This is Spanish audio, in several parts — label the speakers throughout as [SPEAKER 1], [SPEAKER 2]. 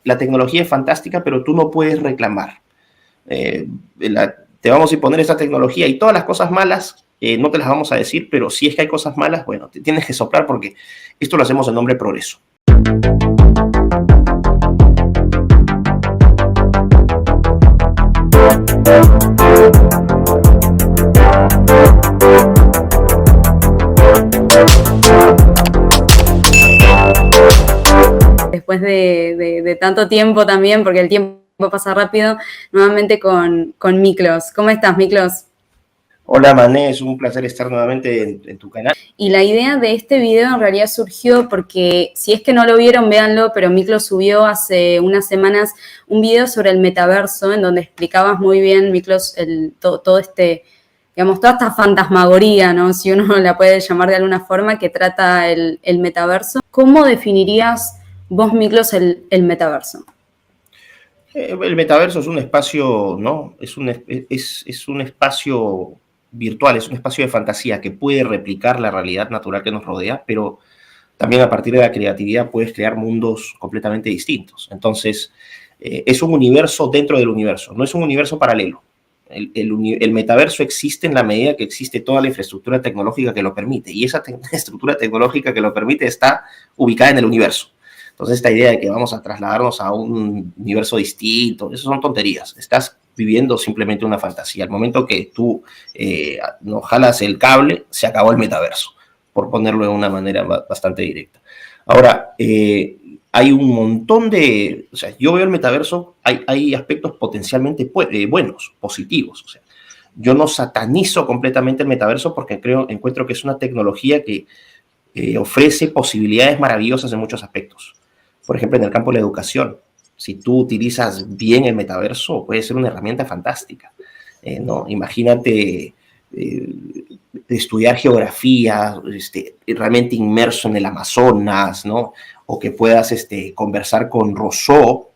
[SPEAKER 1] la tecnología es fantástica, pero tú no puedes reclamar. Te vamos a imponer esta tecnología y todas las cosas malas no te las vamos a decir, pero si es que hay cosas malas, bueno, te tienes que soplar porque esto lo hacemos en nombre de progreso.
[SPEAKER 2] Después de tanto tiempo también, porque el tiempo pasa rápido, nuevamente con Miklos. ¿Cómo estás, Miklos?
[SPEAKER 1] Hola, Mané, es un placer estar nuevamente en tu canal.
[SPEAKER 2] Y la idea de este video en realidad surgió porque, si es que no lo vieron, véanlo, pero Miklos subió hace unas semanas un video sobre el metaverso, en donde explicabas muy bien, Miklos, todo este, digamos, toda esta fantasmagoría, ¿no? Si uno la puede llamar de alguna forma, que trata el metaverso. ¿Cómo definirías vos, Miklos, el metaverso?
[SPEAKER 1] El metaverso es un espacio, ¿no? Es un espacio virtual, es un espacio de fantasía que puede replicar la realidad natural que nos rodea, pero también a partir de la creatividad puedes crear mundos completamente distintos. Entonces, es un universo dentro del universo, no es un universo paralelo. El metaverso existe en la medida que existe toda la infraestructura tecnológica que lo permite, y esa estructura tecnológica que lo permite está ubicada en el universo. Entonces, esta idea de que vamos a trasladarnos a un universo distinto, eso son tonterías. Estás viviendo simplemente una fantasía. Al momento que tú no jalas el cable, se acabó el metaverso, por ponerlo de una manera bastante directa. Ahora, hay un montón de... O sea, yo veo el metaverso, hay aspectos potencialmente buenos, positivos. O sea, yo no satanizo completamente el metaverso porque encuentro que es una tecnología que ofrece posibilidades maravillosas en muchos aspectos. Por ejemplo, en el campo de la educación, si tú utilizas bien el metaverso, puede ser una herramienta fantástica. ¿No? Imagínate estudiar geografía, realmente inmerso en el Amazonas, ¿no? O que puedas conversar con Rousseau,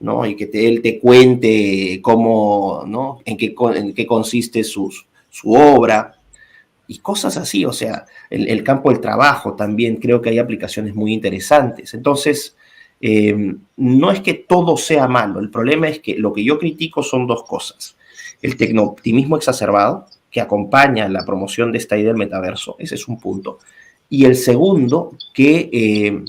[SPEAKER 1] ¿no? Y que él te cuente cómo, ¿no? en qué consiste su obra. Y cosas así, o sea, el campo del trabajo también creo que hay aplicaciones muy interesantes. Entonces, no es que todo sea malo, el problema es que lo que yo critico son dos cosas. El tecnooptimismo exacerbado, que acompaña la promoción de esta idea del metaverso, ese es un punto. Y el segundo, que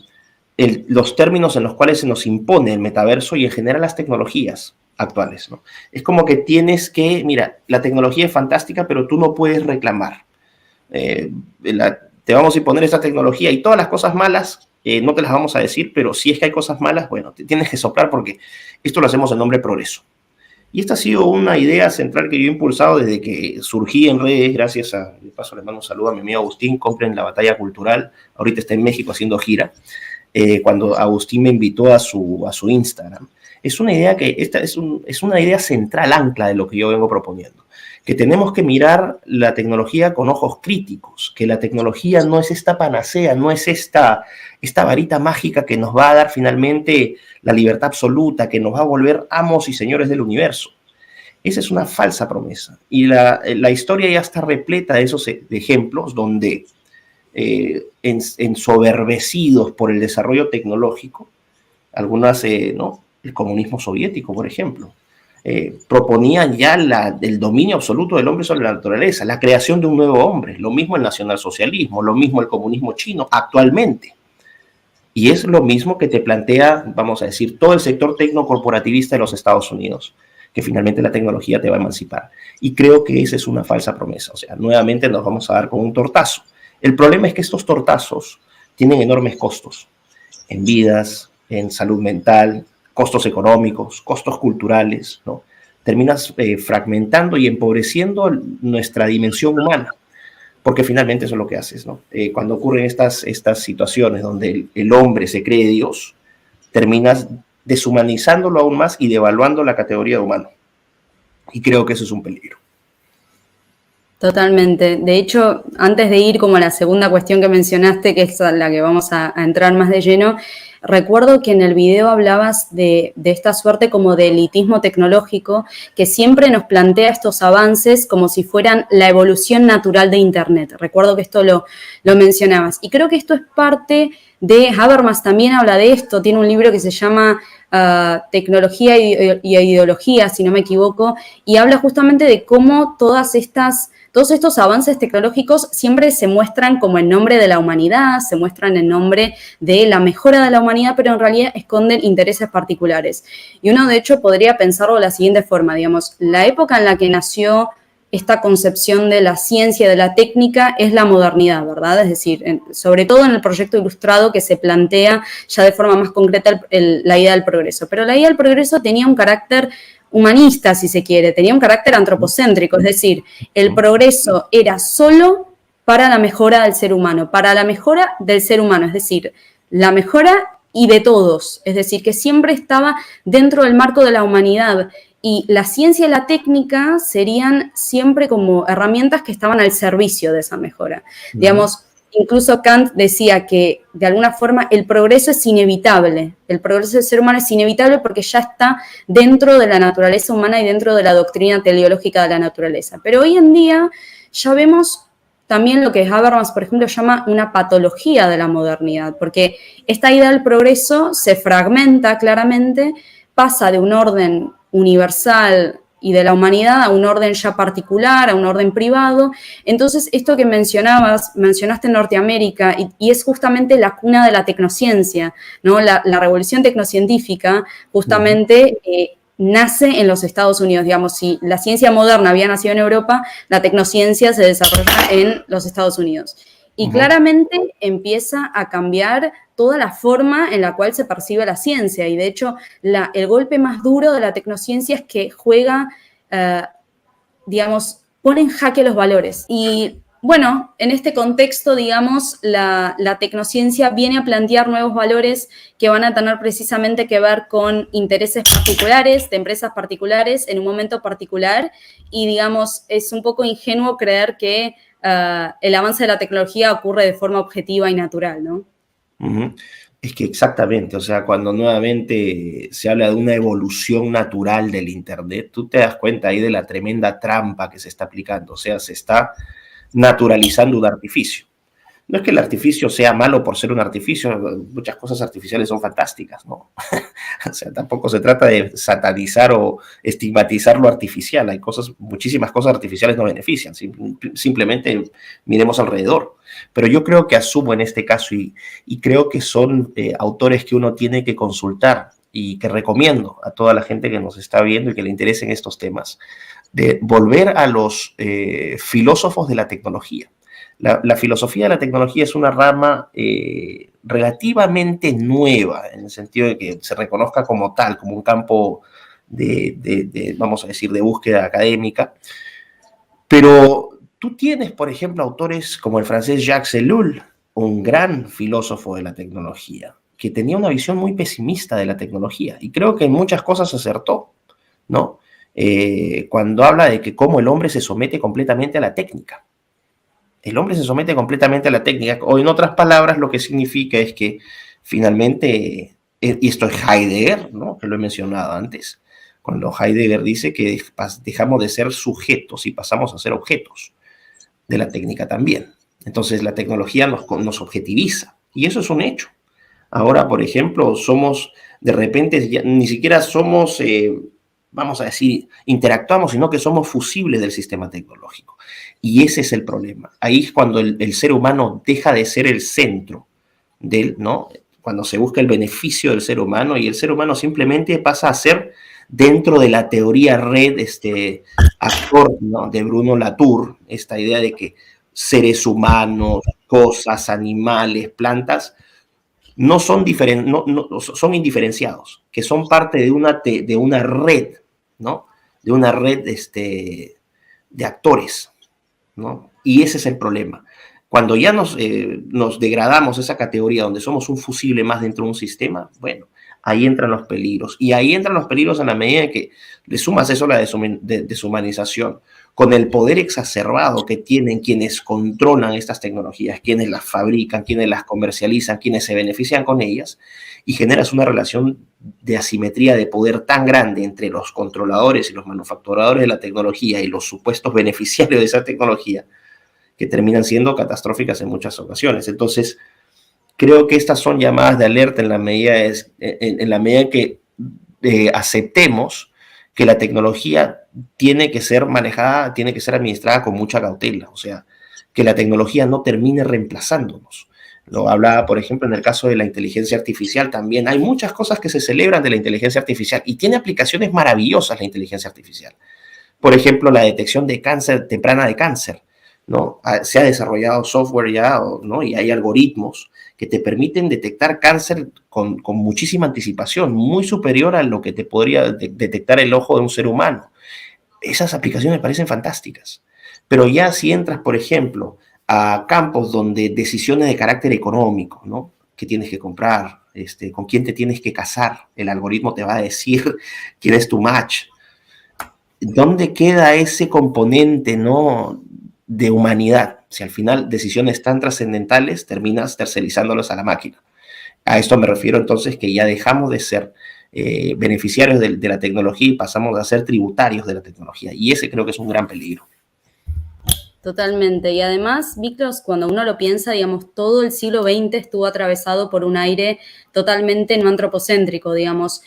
[SPEAKER 1] los términos en los cuales se nos impone el metaverso y en general las tecnologías actuales, ¿no? Es como que tienes que, mira, la tecnología es fantástica, pero tú no puedes reclamar. Te vamos a imponer esta tecnología y todas las cosas malas no te las vamos a decir, pero si es que hay cosas malas, bueno, te tienes que soplar porque esto lo hacemos en nombre de progreso. Y esta ha sido una idea central que yo he impulsado desde que surgí en redes, gracias a, de paso le mando un saludo a mi amigo Agustín, compren La Batalla Cultural, ahorita está en México haciendo gira, cuando Agustín me invitó a su Instagram. Es una idea que, esta es una idea central, ancla de lo que yo vengo proponiendo, que tenemos que mirar la tecnología con ojos críticos, que la tecnología no es esta panacea, no es esta varita mágica que nos va a dar finalmente la libertad absoluta, que nos va a volver amos y señores del universo. Esa es una falsa promesa. Y la historia ya está repleta de esos ejemplos donde, ensoberbecidos por el desarrollo tecnológico, algunas, ¿no? El comunismo soviético, por ejemplo, proponían ya el dominio absoluto del hombre sobre la naturaleza, la creación de un nuevo hombre, lo mismo el nacionalsocialismo, lo mismo el comunismo chino actualmente. Y es lo mismo que te plantea, vamos a decir, todo el sector tecnocorporativista de los Estados Unidos, que finalmente la tecnología te va a emancipar. Y creo que esa es una falsa promesa. O sea, nuevamente nos vamos a dar con un tortazo. El problema es que estos tortazos tienen enormes costos en vidas, en salud mental, costos económicos, costos culturales, ¿no? Terminas fragmentando y empobreciendo nuestra dimensión humana, porque finalmente eso es lo que haces, ¿no? Cuando ocurren estas situaciones donde el hombre se cree Dios, terminas deshumanizándolo aún más y devaluando la categoría de humano. Y creo que eso es un peligro.
[SPEAKER 2] Totalmente. De hecho, antes de ir como a la segunda cuestión que mencionaste, que es la que vamos a entrar más de lleno, recuerdo que en el video hablabas de esta suerte como de elitismo tecnológico que siempre nos plantea estos avances como si fueran la evolución natural de Internet. Recuerdo que esto lo mencionabas. Y creo que esto es parte de, Habermas también habla de esto, tiene un libro que se llama tecnología y ideología, si no me equivoco, y habla justamente de cómo todos estos avances tecnológicos siempre se muestran como en nombre de la humanidad, se muestran en nombre de la mejora de la humanidad, pero en realidad esconden intereses particulares. Y uno, de hecho, podría pensarlo de la siguiente forma, digamos, la época en la que nació esta concepción de la ciencia, de la técnica, es la modernidad, ¿verdad? Es decir, sobre todo en el proyecto ilustrado que se plantea ya de forma más concreta la idea del progreso. Pero la idea del progreso tenía un carácter humanista, si se quiere, tenía un carácter antropocéntrico, es decir, el progreso era solo para la mejora del ser humano, es decir, la mejora y de todos, es decir, que siempre estaba dentro del marco de la humanidad. Y la ciencia y la técnica serían siempre como herramientas que estaban al servicio de esa mejora. Digamos, incluso Kant decía que de alguna forma el progreso es inevitable, el progreso del ser humano es inevitable porque ya está dentro de la naturaleza humana y dentro de la doctrina teleológica de la naturaleza. Pero hoy en día ya vemos también lo que Habermas, por ejemplo, llama una patología de la modernidad, porque esta idea del progreso se fragmenta claramente, pasa de un orden universal y de la humanidad a un orden ya particular, a un orden privado. Entonces, esto que mencionaste en Norteamérica, y es justamente la cuna de la tecnociencia, ¿no? La revolución tecnocientífica justamente nace en los Estados Unidos. Digamos, si la ciencia moderna había nacido en Europa, la tecnociencia se desarrolla en los Estados Unidos. Y claramente empieza a cambiar toda la forma en la cual se percibe la ciencia. Y de hecho, el golpe más duro de la tecnociencia es que juega, digamos, pone en jaque los valores. Y bueno, en este contexto, digamos, la tecnociencia viene a plantear nuevos valores que van a tener precisamente que ver con intereses particulares, de empresas particulares, en un momento particular. Y, digamos, es un poco ingenuo creer que el avance de la tecnología ocurre de forma objetiva y natural, ¿no?
[SPEAKER 1] Es que exactamente, o sea, cuando nuevamente se habla de una evolución natural del Internet, tú te das cuenta ahí de la tremenda trampa que se está aplicando, o sea, se está naturalizando un artificio. No es que el artificio sea malo por ser un artificio, muchas cosas artificiales son fantásticas, ¿no? O sea, tampoco se trata de satanizar o estigmatizar lo artificial, hay muchísimas cosas artificiales no benefician, simplemente miremos alrededor. Pero yo creo que asumo en este caso y creo que son autores que uno tiene que consultar y que recomiendo a toda la gente que nos está viendo y que le interesen estos temas, de volver a los filósofos de la tecnología. La filosofía de la tecnología es una rama relativamente nueva, en el sentido de que se reconozca como tal, como un campo vamos a decir, de búsqueda académica. Pero tú tienes, por ejemplo, autores como el francés Jacques Ellul, un gran filósofo de la tecnología, que tenía una visión muy pesimista de la tecnología, y creo que en muchas cosas acertó, ¿no? Cuando habla de que cómo el hombre se somete completamente a la técnica. El hombre se somete completamente a la técnica, o en otras palabras, lo que significa es que finalmente, y esto es Heidegger, ¿no? Que lo he mencionado antes, cuando Heidegger dice que dejamos de ser sujetos y pasamos a ser objetos de la técnica también. Entonces la tecnología nos objetiviza, y eso es un hecho. Ahora, por ejemplo, de repente, ni siquiera somos, vamos a decir, interactuamos, sino que somos fusibles del sistema tecnológico. Y ese es el problema. Ahí es cuando el ser humano deja de ser el centro ¿no? Cuando se busca el beneficio del ser humano, y el ser humano simplemente pasa a ser, dentro de la teoría red, actor, ¿no? De Bruno Latour, esta idea de que seres humanos, cosas, animales, plantas, no son son indiferenciados, que son parte de una red, ¿no? De una red de actores, ¿no? Y ese es el problema. Cuando ya nos degradamos esa categoría donde somos un fusible más dentro de un sistema, bueno, ahí entran los peligros. Y ahí entran los peligros en la medida en que le sumas eso a la deshumanización, con el poder exacerbado que tienen quienes controlan estas tecnologías, quienes las fabrican, quienes las comercializan, quienes se benefician con ellas, y generas una relación de asimetría de poder tan grande entre los controladores y los manufacturadores de la tecnología y los supuestos beneficiarios de esa tecnología, que terminan siendo catastróficas en muchas ocasiones. Entonces, creo que estas son llamadas de alerta en la medida en que aceptemos que la tecnología tiene que ser manejada, tiene que ser administrada con mucha cautela, o sea, que la tecnología no termine reemplazándonos. Lo hablaba, por ejemplo, en el caso de la inteligencia artificial también. Hay muchas cosas que se celebran de la inteligencia artificial y tiene aplicaciones maravillosas la inteligencia artificial. Por ejemplo, la detección de cáncer temprana de cáncer, ¿no? Se ha desarrollado software ya, ¿no? Y hay algoritmos que te permiten detectar cáncer con muchísima anticipación, muy superior a lo que te podría detectar el ojo de un ser humano. Esas aplicaciones me parecen fantásticas. Pero ya si entras, por ejemplo, a campos donde decisiones de carácter económico, ¿no? ¿Qué tienes que comprar? ¿Con quién te tienes que casar? El algoritmo te va a decir quién es tu match. ¿Dónde queda ese componente, ¿no?, de humanidad? Si al final decisiones tan trascendentales terminas tercerizándolas a la máquina. A esto me refiero entonces que ya dejamos de ser beneficiarios de la tecnología y pasamos a ser tributarios de la tecnología. Y ese creo que es un gran peligro.
[SPEAKER 2] Totalmente. Y además, Miklos, cuando uno lo piensa, digamos, todo el siglo XX estuvo atravesado por un aire totalmente no antropocéntrico, digamos,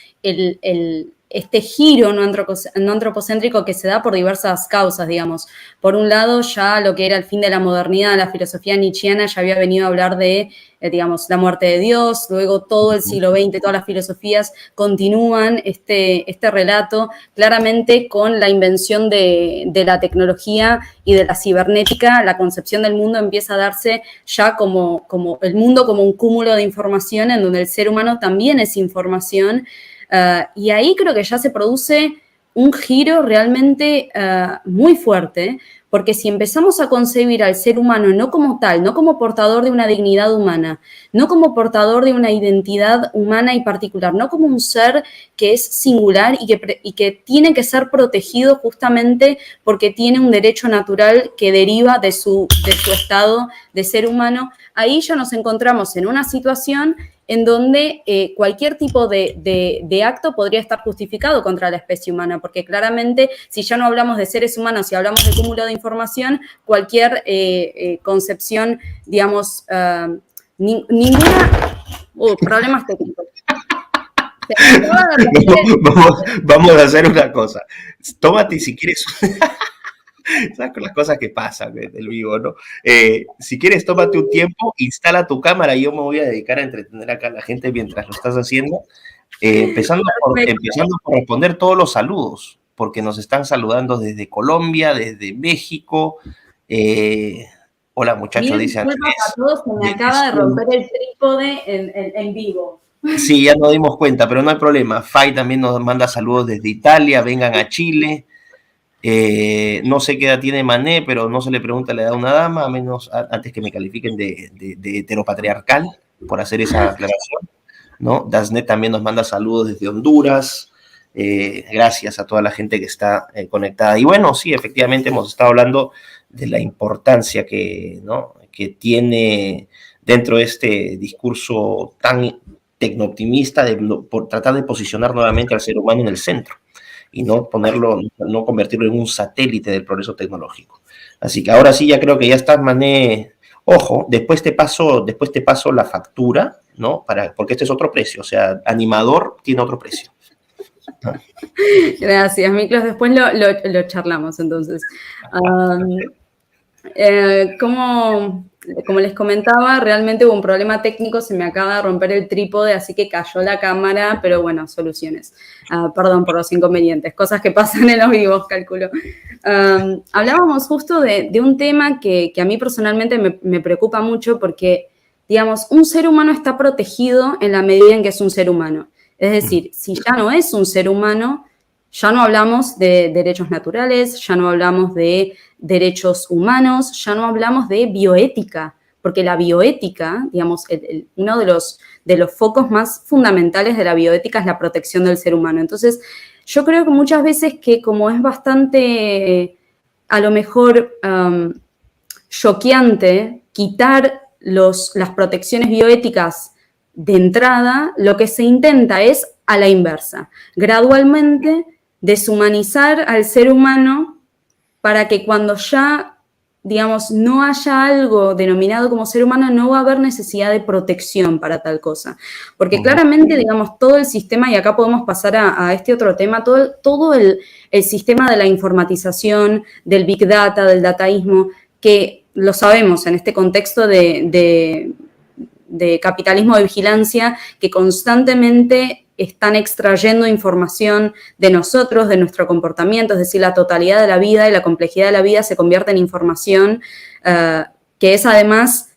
[SPEAKER 2] este giro no antropocéntrico que se da por diversas causas, digamos. Por un lado, ya lo que era el fin de la modernidad, la filosofía nietzscheana ya había venido a hablar de, digamos, la muerte de Dios, luego todo el siglo XX, todas las filosofías continúan este relato, claramente con la invención de la tecnología y de la cibernética, la concepción del mundo empieza a darse ya como el mundo como un cúmulo de información en donde el ser humano también es información. Y ahí creo que ya se produce un giro realmente muy fuerte, porque si empezamos a concebir al ser humano no como tal, no como portador de una dignidad humana, no como portador de una identidad humana y particular, no como un ser que es singular y que tiene que ser protegido justamente porque tiene un derecho natural que deriva de su estado de ser humano, ahí ya nos encontramos en una situación en donde cualquier tipo de acto podría estar justificado contra la especie humana, porque claramente si ya no hablamos de seres humanos, si hablamos de cúmulo de información, cualquier concepción, digamos, ninguna... problemas técnicos.
[SPEAKER 1] Vamos a hacer una cosa. Tómate si quieres... ¿Sabes con las cosas que pasan del vivo, no? Si quieres, tómate un tiempo, instala tu cámara y yo me voy a dedicar a entretener acá a la gente mientras lo estás haciendo. Empezando por responder todos los saludos, porque nos están saludando desde Colombia, desde México. Hola, muchachos, dice Andrés.
[SPEAKER 2] A todos, se me acaba de romper el trípode en vivo.
[SPEAKER 1] Sí, ya nos dimos cuenta, pero no hay problema. Fay también nos manda saludos desde Italia, vengan a Chile. No sé qué edad tiene Mané, pero no se le pregunta la edad a una dama, a menos antes que me califiquen de heteropatriarcal por hacer esa aclaración, ¿no? Dasnet también nos manda saludos desde Honduras. Gracias a toda la gente que está conectada. Y bueno, sí, efectivamente hemos estado hablando de la importancia ¿no?, que tiene dentro de este discurso tan tecnooptimista por tratar de posicionar nuevamente al ser humano en el centro y no convertirlo en un satélite del progreso tecnológico. Así que ahora sí, ya creo que ya estás, Mané. Ojo, después te paso la factura, ¿no? Porque este es otro precio, o sea, animador tiene otro precio.
[SPEAKER 2] Gracias, Miklos. Después lo charlamos, entonces. Como les comentaba, realmente hubo un problema técnico, se me acaba de romper el trípode, así que cayó la cámara, pero bueno, soluciones. Perdón por los inconvenientes, cosas que pasan en los vivos, calculo. Hablábamos justo de un tema que a mí personalmente me preocupa mucho porque, digamos, un ser humano está protegido en la medida en que es un ser humano. Es decir, si ya no es un ser humano, ya no hablamos de derechos naturales, ya no hablamos de derechos humanos, ya no hablamos de bioética, porque la bioética, digamos, uno de los focos más fundamentales de la bioética es la protección del ser humano. Entonces, yo creo que muchas veces que como es bastante, a lo mejor, choqueante quitar las protecciones bioéticas de entrada, lo que se intenta es a la inversa, gradualmente deshumanizar al ser humano para que cuando ya digamos, no haya algo denominado como ser humano, no va a haber necesidad de protección para tal cosa. Porque claramente, digamos, todo el sistema, y acá podemos pasar a este otro tema, todo el sistema de la informatización, del big data, del dataísmo, que lo sabemos en este contexto de capitalismo de vigilancia, que constantemente están extrayendo información de nosotros, de nuestro comportamiento, es decir, la totalidad de la vida y la complejidad de la vida se convierte en información que es además,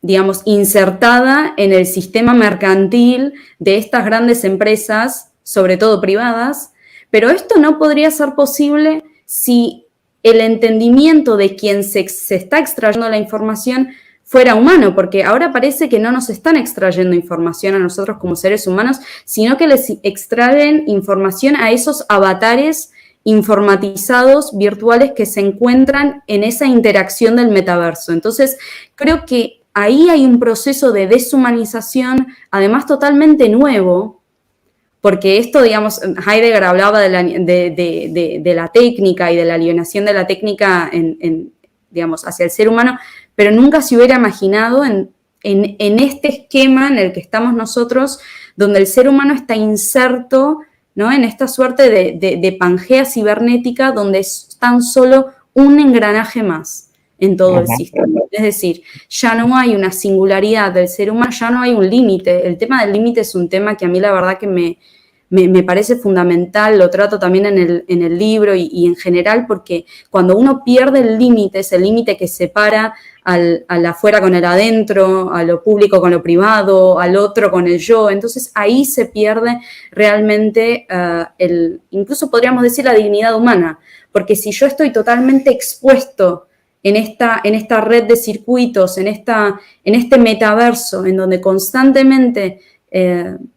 [SPEAKER 2] digamos, insertada en el sistema mercantil de estas grandes empresas, sobre todo privadas, pero esto no podría ser posible si el entendimiento de quien se está extrayendo la información fuera humano, porque ahora parece que no nos están extrayendo información a nosotros como seres humanos, sino que les extraen información a esos avatares informatizados virtuales que se encuentran en esa interacción del metaverso. Entonces, creo que ahí hay un proceso de deshumanización, además totalmente nuevo, porque esto, digamos, Heidegger hablaba de la técnica y de la alienación de la técnica digamos, hacia el ser humano, pero nunca se hubiera imaginado en este esquema en el que estamos nosotros, donde el ser humano está inserto, ¿no?, en esta suerte de Pangea cibernética, donde es tan solo un engranaje más en todo el sistema. Es decir, ya no hay una singularidad del ser humano, ya no hay un límite. El tema del límite es un tema que a mí la verdad que me parece fundamental, lo trato también en el libro y en general, porque cuando uno pierde el límite, es el límite que separa al afuera con el adentro, a lo público con lo privado, al otro con el yo, entonces ahí se pierde realmente incluso podríamos decir la dignidad humana, porque si yo estoy totalmente expuesto en esta red de circuitos, en este metaverso, en donde constantemente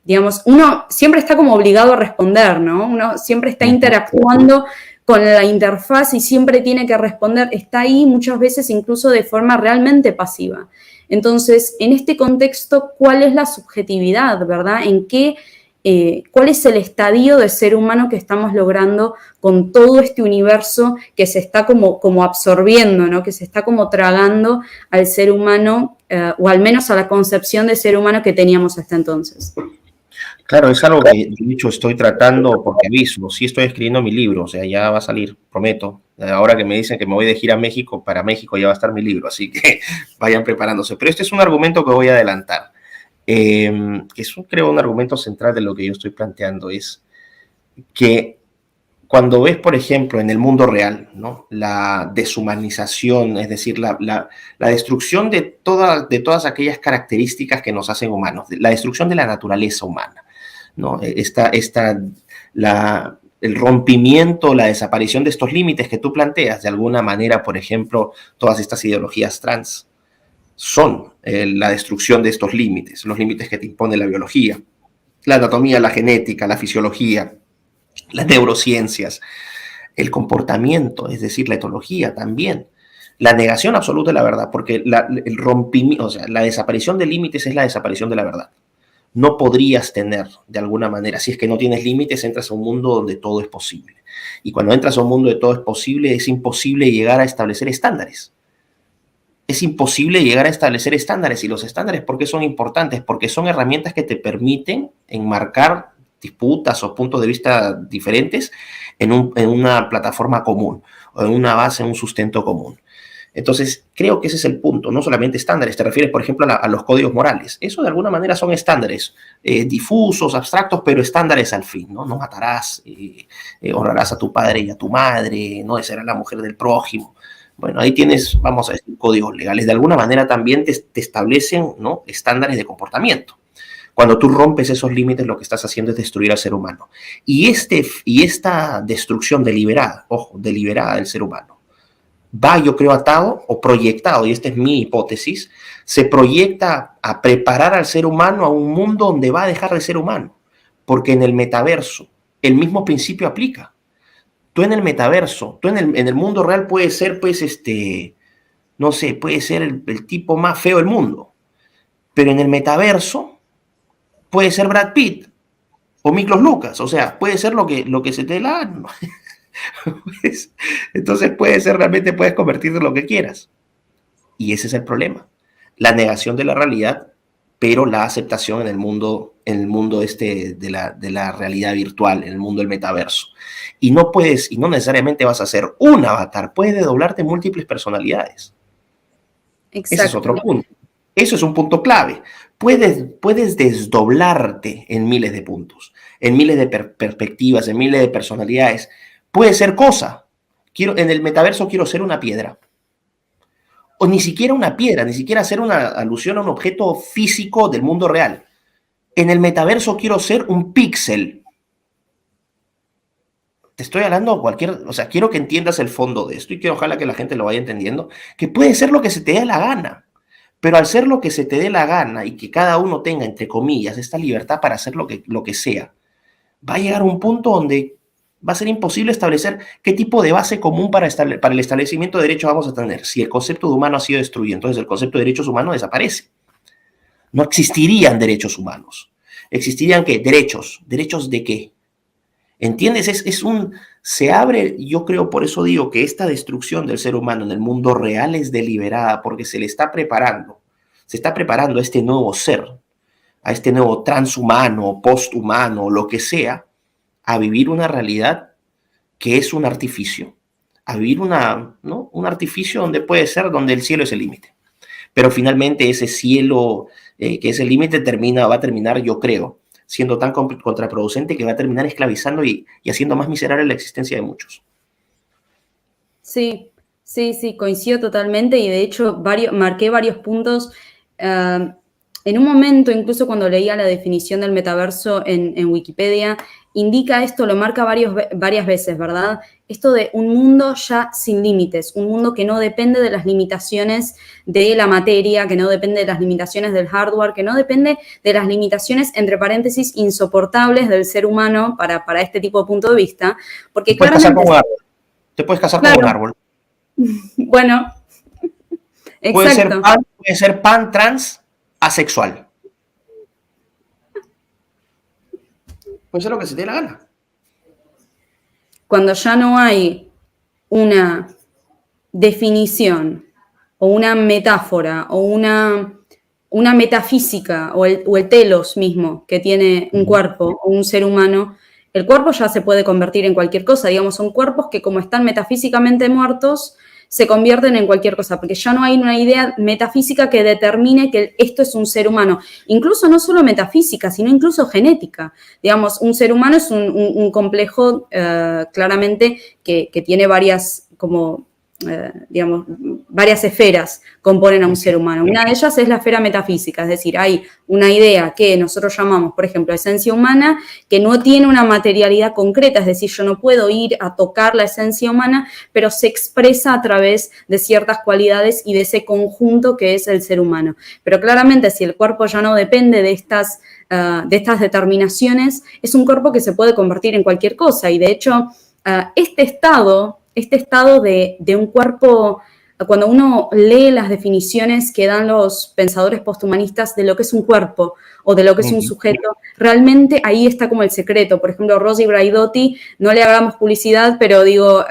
[SPEAKER 2] digamos, uno siempre está como obligado a responder, ¿no? Uno siempre está interactuando con la interfaz y siempre tiene que responder, está ahí muchas veces incluso de forma realmente pasiva. Entonces, en este contexto, ¿cuál es la subjetividad, verdad? ¿Cuál es el estadio de ser humano que estamos logrando con todo este universo que se está como absorbiendo, ¿no?, que se está como tragando al ser humano, o al menos a la concepción de ser humano que teníamos hasta entonces?
[SPEAKER 1] Claro, es algo que de hecho estoy tratando, porque aviso, sí estoy escribiendo mi libro, o sea, ya va a salir, prometo. Ahora que me dicen que me voy de gira a México, para México ya va a estar mi libro, así que vayan preparándose. Pero este es un argumento que voy a adelantar, que es, creo, un argumento central de lo que yo estoy planteando, es que cuando ves, por ejemplo, en el mundo real, ¿no?, la deshumanización, es decir, la destrucción de todas aquellas características que nos hacen humanos, la destrucción de la naturaleza humana, ¿no?, el rompimiento, la desaparición de estos límites que tú planteas, de alguna manera, por ejemplo, todas estas ideologías trans son la destrucción de estos límites, los límites que te impone la biología, la anatomía, la genética, la fisiología, las neurociencias, el comportamiento, es decir, la etología también, la negación absoluta de la verdad, porque el rompimiento, o sea, la desaparición de límites es la desaparición de la verdad. No podrías tener, de alguna manera, si es que no tienes límites, entras a un mundo donde todo es posible. Y cuando entras a un mundo donde todo es posible, es imposible llegar a establecer estándares. Es imposible llegar a establecer estándares. Y los estándares, ¿por qué son importantes? Porque son herramientas que te permiten enmarcar disputas o puntos de vista diferentes en una plataforma común o en una base, en un sustento común. Entonces, creo que ese es el punto, no solamente estándares, te refieres, por ejemplo, a los códigos morales. Eso de alguna manera son estándares difusos, abstractos, pero estándares al fin, ¿no? No matarás, honrarás a tu padre y a tu madre, no desearás a la mujer del prójimo. Bueno, ahí tienes, vamos a decir, códigos legales. De alguna manera también te establecen, ¿no?, estándares de comportamiento. Cuando tú rompes esos límites, lo que estás haciendo es destruir al ser humano. Y esta destrucción deliberada, ojo, deliberada del ser humano, va, yo creo, atado o proyectado, y esta es mi hipótesis, se proyecta a preparar al ser humano a un mundo donde va a dejar de ser humano. Porque en el metaverso, el mismo principio aplica. Tú en el metaverso, tú en el mundo real puedes ser, pues, no sé, puedes ser el tipo más feo del mundo. Pero en el metaverso puede ser Brad Pitt o Miklos Lucas, o sea, puede ser lo que se te dé la gana. Pues, entonces realmente puedes convertirte en lo que quieras. Y ese es el problema. La negación de la realidad, pero la aceptación en el mundo de la realidad virtual, en el mundo del metaverso. Y no necesariamente vas a ser un avatar, puedes doblarte en múltiples personalidades.
[SPEAKER 2] Exacto.
[SPEAKER 1] Ese es otro punto. Eso es un punto clave. Puedes desdoblarte en miles de puntos, en miles de perspectivas, en miles de personalidades. Puede ser cosa. En el metaverso quiero ser una piedra. O ni siquiera una piedra, ni siquiera hacer una alusión a un objeto físico del mundo real. En el metaverso quiero ser un píxel. Te estoy hablando o sea, quiero que entiendas el fondo de esto y quiero ojalá que la gente lo vaya entendiendo, que puede ser lo que se te dé la gana. Pero al ser lo que se te dé la gana y que cada uno tenga, entre comillas, esta libertad para hacer lo que sea, va a llegar a un punto donde va a ser imposible establecer qué tipo de base común para el establecimiento de derechos vamos a tener. Si el concepto de humano ha sido destruido, entonces el concepto de derechos humanos desaparece. No existirían derechos humanos. ¿Existirían qué? Derechos. ¿Derechos de qué? ¿Entiendes? Se abre, yo creo, por eso digo que esta destrucción del ser humano en el mundo real es deliberada, porque se está preparando a este nuevo ser, a este nuevo transhumano, posthumano, lo que sea, a vivir una realidad que es un artificio, a vivir un artificio donde puede ser, donde el cielo es el límite. Pero finalmente ese cielo, que es el límite, va a terminar, yo creo, siendo tan contraproducente que va a terminar esclavizando y haciendo más miserable la existencia de muchos.
[SPEAKER 2] Sí, coincido totalmente y de hecho marqué varios puntos. En un momento, incluso cuando leía la definición del metaverso en Wikipedia, indica esto, lo marca varias veces, ¿verdad? Esto de un mundo ya sin límites, un mundo que no depende de las limitaciones de la materia, que no depende de las limitaciones del hardware, que no depende de las limitaciones, entre paréntesis, insoportables del ser humano para este tipo de punto de vista. Porque claramente...
[SPEAKER 1] Te puedes casar con un árbol.
[SPEAKER 2] Bueno, exacto.
[SPEAKER 1] Puede ser pan trans asexual. Puede ser lo que se te dé la gana.
[SPEAKER 2] Cuando ya no hay una definición o una metáfora o una metafísica o el telos mismo que tiene un cuerpo o un ser humano, el cuerpo ya se puede convertir en cualquier cosa. Digamos, son cuerpos que como están metafísicamente muertos, se convierten en cualquier cosa, porque ya no hay una idea metafísica que determine que esto es un ser humano. Incluso no solo metafísica, sino incluso genética. Digamos, un ser humano es un complejo claramente que tiene varias, digamos, varias esferas componen a un ser humano. Una de ellas es la esfera metafísica, es decir, hay una idea que nosotros llamamos, por ejemplo, esencia humana, que no tiene una materialidad concreta, es decir, yo no puedo ir a tocar la esencia humana, pero se expresa a través de ciertas cualidades y de ese conjunto que es el ser humano. Pero claramente, si el cuerpo ya no depende de estas determinaciones, es un cuerpo que se puede convertir en cualquier cosa, y de hecho, este estado de un cuerpo, cuando uno lee las definiciones que dan los pensadores posthumanistas de lo que es un cuerpo o de lo que es un sujeto, realmente ahí está como el secreto. Por ejemplo, Rosy Braidotti, no le hagamos publicidad, pero digo,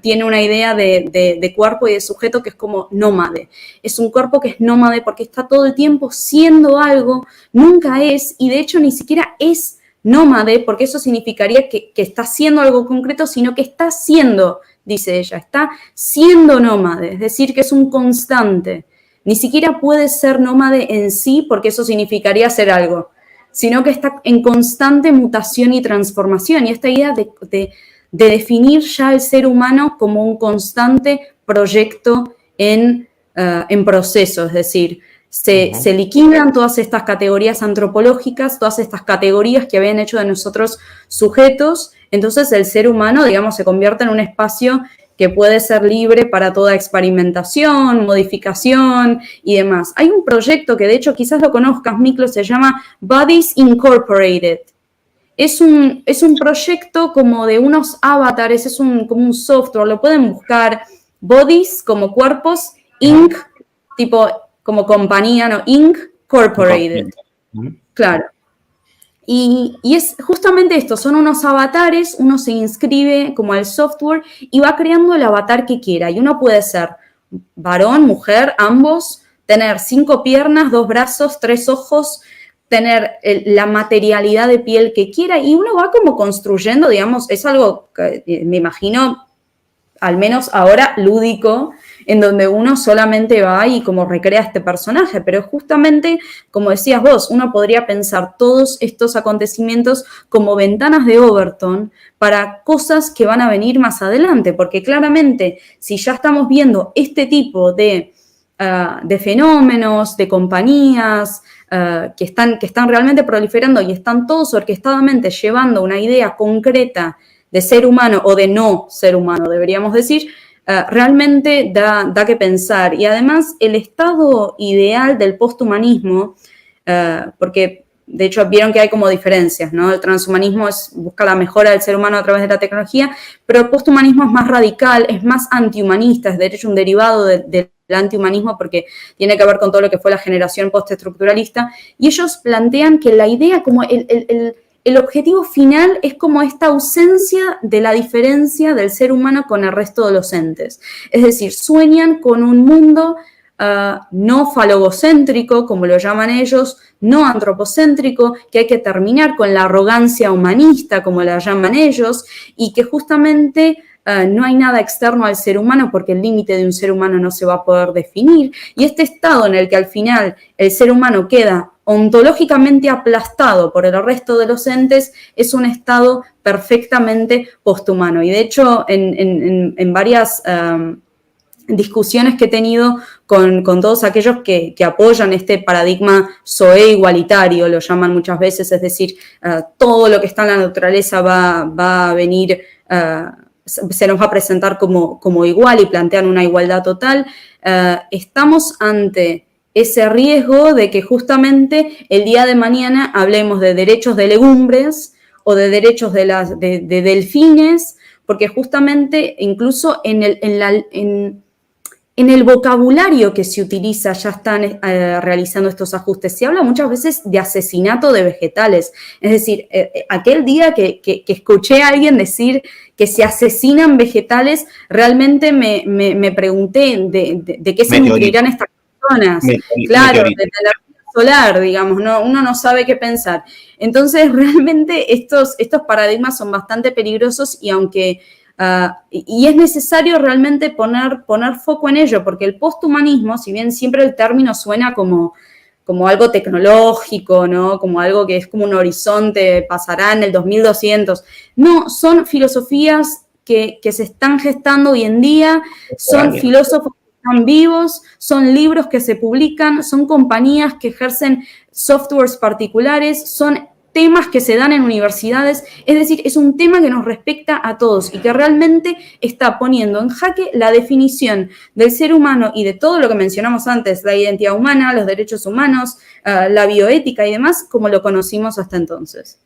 [SPEAKER 2] tiene una idea de cuerpo y de sujeto que es como nómade. Es un cuerpo que es nómade porque está todo el tiempo siendo algo, nunca es, y de hecho ni siquiera es nómade, porque eso significaría que está haciendo algo concreto, sino que está siendo, dice ella, está siendo nómade, es decir, que es un constante. Ni siquiera puede ser nómade en sí, porque eso significaría hacer algo, sino que está en constante mutación y transformación. Y esta idea de definir ya al ser humano como un constante proyecto en proceso, es decir, se liquidan todas estas categorías antropológicas, todas estas categorías que habían hecho de nosotros sujetos, entonces el ser humano, digamos, se convierte en un espacio que puede ser libre para toda experimentación, modificación y demás. Hay un proyecto que de hecho quizás lo conozcas, Miklo, se llama Bodies Incorporated. Es un proyecto como de unos avatares, es como un software, lo pueden buscar, Bodies como cuerpos, Inc, tipo como compañía, ¿no? Inc Corporated. Claro. Y es justamente esto, son unos avatares, uno se inscribe como al software y va creando el avatar que quiera. Y uno puede ser varón, mujer, ambos, tener 5 piernas, 2 brazos, 3 ojos, tener la materialidad de piel que quiera y uno va como construyendo, digamos, es algo que me imagino, al menos ahora, lúdico, en donde uno solamente va y como recrea este personaje, pero justamente, como decías vos, uno podría pensar todos estos acontecimientos como ventanas de Overton para cosas que van a venir más adelante, porque claramente si ya estamos viendo este tipo de fenómenos, de compañías que están realmente proliferando y están todos orquestadamente llevando una idea concreta de ser humano o de no ser humano, deberíamos decir, realmente da que pensar. Y además el estado ideal del posthumanismo, porque de hecho vieron que hay como diferencias, ¿no? El transhumanismo busca la mejora del ser humano a través de la tecnología, pero el posthumanismo es más radical, es más antihumanista, es de hecho un derivado del antihumanismo porque tiene que ver con todo lo que fue la generación postestructuralista, y ellos plantean que la idea como el objetivo final es como esta ausencia de la diferencia del ser humano con el resto de los entes. Es decir, sueñan con un mundo no falogocéntrico, como lo llaman ellos, no antropocéntrico, que hay que terminar con la arrogancia humanista, como la llaman ellos, y que justamente no hay nada externo al ser humano porque el límite de un ser humano no se va a poder definir. Y este estado en el que al final el ser humano queda ontológicamente aplastado por el resto de los entes es un estado perfectamente posthumano. Y de hecho, en varias discusiones que he tenido con todos aquellos que apoyan este paradigma Zoe igualitario, lo llaman muchas veces, es decir, todo lo que está en la naturaleza va a venir, se nos va a presentar como igual y plantean una igualdad total. Estamos ante ese riesgo de que justamente el día de mañana hablemos de derechos de legumbres o de derechos de delfines, porque justamente incluso en el vocabulario que se utiliza ya están realizando estos ajustes. Se habla muchas veces de asesinato de vegetales. Es decir, aquel día que escuché a alguien decir que se asesinan vegetales, realmente me pregunté de qué se nutrirán estas personas. Claro, de la energía solar, digamos, ¿no? Uno no sabe qué pensar. Entonces, realmente estos paradigmas son bastante peligrosos y aunque... y es necesario realmente poner foco en ello, porque el posthumanismo, si bien siempre el término suena como algo tecnológico, ¿no? Como algo que es como un horizonte, pasará en el 2200. No, son filosofías que se están gestando hoy en día, son filósofos que están vivos, son libros que se publican, son compañías que ejercen softwares particulares, son temas que se dan en universidades, es decir, es un tema que nos respecta a todos y que realmente está poniendo en jaque la definición del ser humano y de todo lo que mencionamos antes, la identidad humana, los derechos humanos, la bioética y demás, como lo conocimos hasta entonces.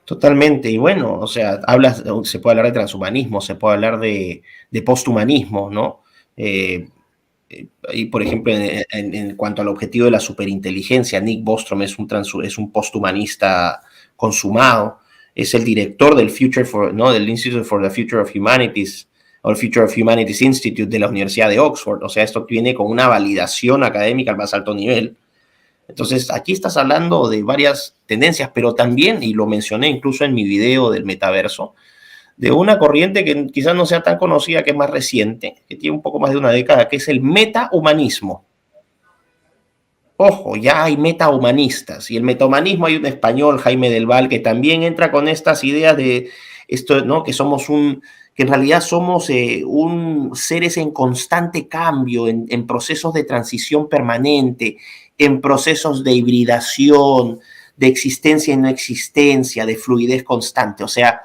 [SPEAKER 1] Totalmente, y bueno, o sea, se puede hablar de transhumanismo, se puede hablar de posthumanismo, ¿no? Y por ejemplo, en cuanto al objetivo de la superinteligencia, Nick Bostrom es un posthumanista consumado, es el director del del Institute for the Future of Humanities, o el Future of Humanities Institute de la Universidad de Oxford. O sea, esto viene con una validación académica al más alto nivel. Entonces, aquí estás hablando de varias tendencias, pero también, y lo mencioné incluso en mi video del metaverso, de una corriente que quizás no sea tan conocida, que es más reciente, que tiene un poco más de una década, que es el metahumanismo. Ojo, ya hay metahumanistas, y el metahumanismo hay un español, Jaime del Val, que también entra con estas ideas de esto, ¿no? Que en realidad somos seres en constante cambio, en procesos de transición permanente, en procesos de hibridación, de existencia y no existencia, de fluidez constante. O sea,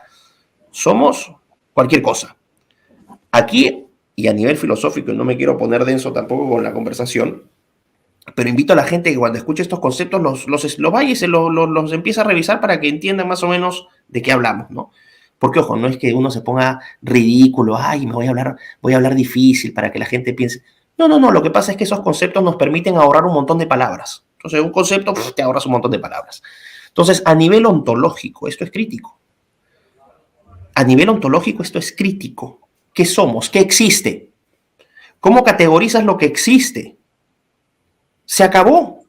[SPEAKER 1] somos cualquier cosa. Aquí, y a nivel filosófico, y no me quiero poner denso tampoco con la conversación, pero invito a la gente que cuando escuche estos conceptos los vaya y los empieza a revisar para que entiendan más o menos de qué hablamos, ¿no? Porque, ojo, no es que uno se ponga ridículo, ay, voy a hablar difícil para que la gente piense. No, lo que pasa es que esos conceptos nos permiten ahorrar un montón de palabras. Entonces, un concepto, te ahorras un montón de palabras. Entonces, a nivel ontológico, esto es crítico. A nivel ontológico, esto es crítico. ¿Qué somos? ¿Qué existe? ¿Cómo categorizas lo que existe? Se acabó.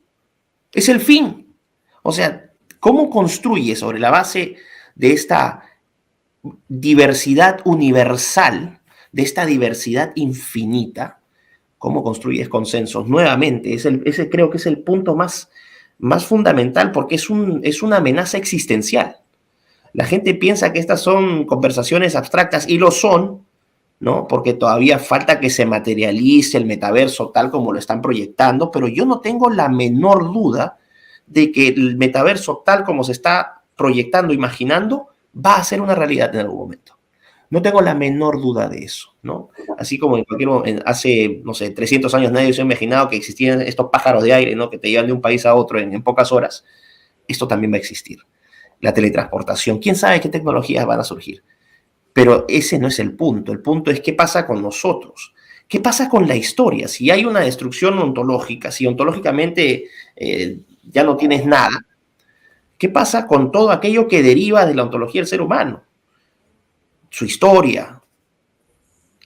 [SPEAKER 1] Es el fin. O sea, ¿cómo construyes sobre la base de esta diversidad universal, de esta diversidad infinita, cómo construyes consensos? Nuevamente, ese creo que es el punto más fundamental, porque es una amenaza existencial. La gente piensa que estas son conversaciones abstractas, y lo son, ¿no? Porque todavía falta que se materialice el metaverso tal como lo están proyectando, pero yo no tengo la menor duda de que el metaverso tal como se está proyectando, imaginando, va a ser una realidad en algún momento. No tengo la menor duda de eso, ¿no? Así como hace, no sé, 300 años nadie se ha imaginado que existían estos pájaros de aire, ¿no? Que te llevan de un país a otro en pocas horas. Esto también va a existir. La teletransportación. ¿Quién sabe qué tecnologías van a surgir? Pero ese no es el punto. El punto es qué pasa con nosotros. ¿Qué pasa con la historia? Si hay una destrucción ontológica, si ontológicamente ya no tienes nada, ¿qué pasa con todo aquello que deriva de la ontología del ser humano? Su historia.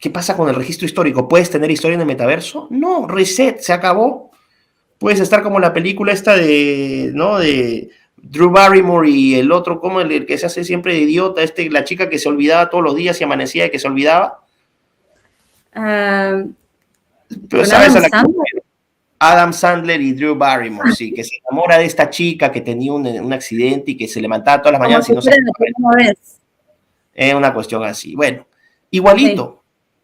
[SPEAKER 1] ¿Qué pasa con el registro histórico? ¿Puedes tener historia en el metaverso? No, reset, se acabó. Puedes estar como la película esta ¿no? De Drew Barrymore y el otro, como el que se hace siempre de idiota, la chica que se olvidaba todos los días y amanecía y que se olvidaba. Pero sabes a la que Adam Sandler y Drew Barrymore, sí, que se enamora de esta chica que tenía un accidente y que se levantaba todas las mañanas y no se... Es una cuestión así. Bueno, igualito. Sí.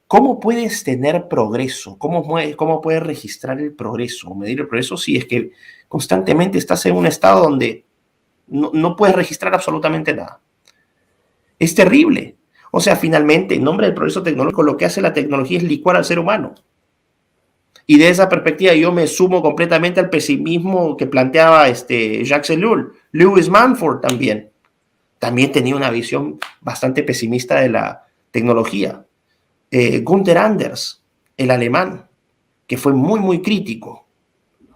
[SPEAKER 1] ¿Cómo puedes tener progreso? ¿Cómo puedes registrar el progreso o medir el progreso si es que constantemente estás en un estado donde no puedes registrar absolutamente nada? Es terrible. O sea, finalmente, en nombre del progreso tecnológico, lo que hace la tecnología es licuar al ser humano. Y de esa perspectiva yo me sumo completamente al pesimismo que planteaba Jacques Ellul. Lewis Mumford también tenía una visión bastante pesimista de la tecnología. Gunther Anders, el alemán, que fue muy, muy crítico.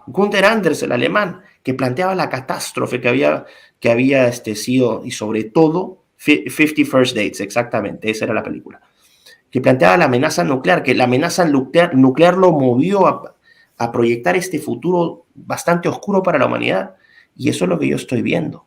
[SPEAKER 1] Gunther Anders, el alemán, que planteaba la catástrofe que había sido, y sobre todo, 50 First Dates, exactamente, esa era la película, que planteaba la amenaza nuclear, que la amenaza nuclear lo movió a proyectar este futuro bastante oscuro para la humanidad, y eso es lo que yo estoy viendo.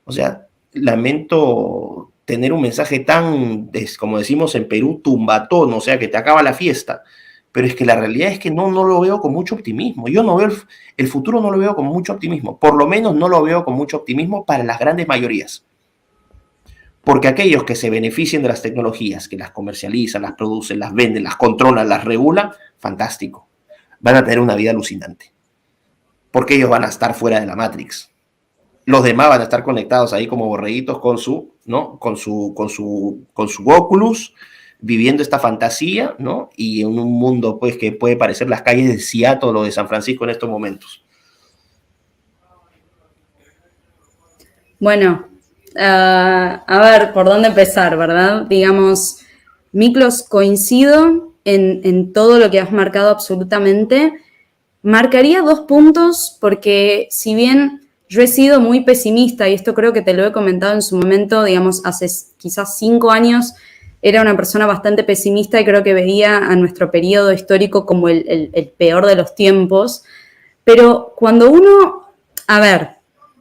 [SPEAKER 1] O sea, lamento tener un mensaje tan, como decimos en Perú, tumbatón, o sea, que te acaba la fiesta, pero es que la realidad es que no lo veo con mucho optimismo. Yo no veo el futuro, no lo veo con mucho optimismo, por lo menos no lo veo con mucho optimismo para las grandes mayorías. Porque aquellos que se beneficien de las tecnologías, que las comercializan, las producen, las venden, las controlan, las regulan, fantástico. Van a tener una vida alucinante. Porque ellos van a estar fuera de la Matrix. Los demás van a estar conectados ahí como borreguitos con su Oculus, viviendo esta fantasía, ¿no? Y en un mundo, pues, que puede parecer las calles de Seattle o de San Francisco en estos momentos.
[SPEAKER 2] Bueno, a ver, ¿por dónde empezar, verdad? Digamos, Miklos, coincido en todo lo que has marcado absolutamente. Marcaría 2 puntos porque si bien yo he sido muy pesimista, y esto creo que te lo he comentado en su momento, digamos, hace quizás 5 años, era una persona bastante pesimista y creo que veía a nuestro periodo histórico como el peor de los tiempos. Pero cuando uno, a ver,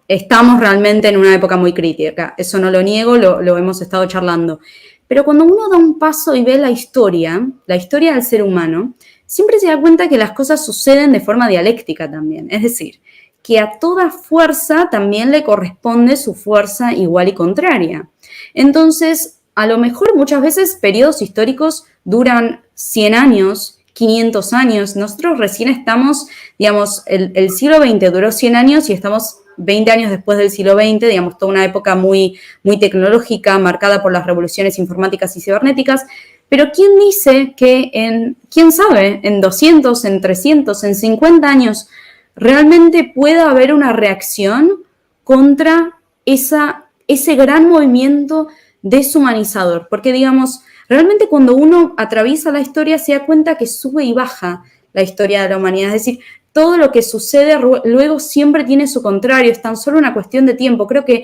[SPEAKER 2] estamos realmente en una época muy crítica, eso no lo niego, lo hemos estado charlando. Pero cuando uno da un paso y ve la historia del ser humano, siempre se da cuenta que las cosas suceden de forma dialéctica también. Es decir, que a toda fuerza también le corresponde su fuerza igual y contraria. Entonces, a lo mejor muchas veces periodos históricos duran 100 años, 500 años. Nosotros recién estamos, digamos, el siglo XX duró 100 años y estamos 20 años después del siglo XX, digamos, toda una época muy, muy tecnológica, marcada por las revoluciones informáticas y cibernéticas. Pero ¿quién dice que quién sabe, en 200, en 300, en 50 años, realmente pueda haber una reacción contra ese gran movimiento deshumanizador? Porque, digamos, realmente cuando uno atraviesa la historia se da cuenta que sube y baja la historia de la humanidad. Es decir, todo lo que sucede luego siempre tiene su contrario, es tan solo una cuestión de tiempo. Creo que,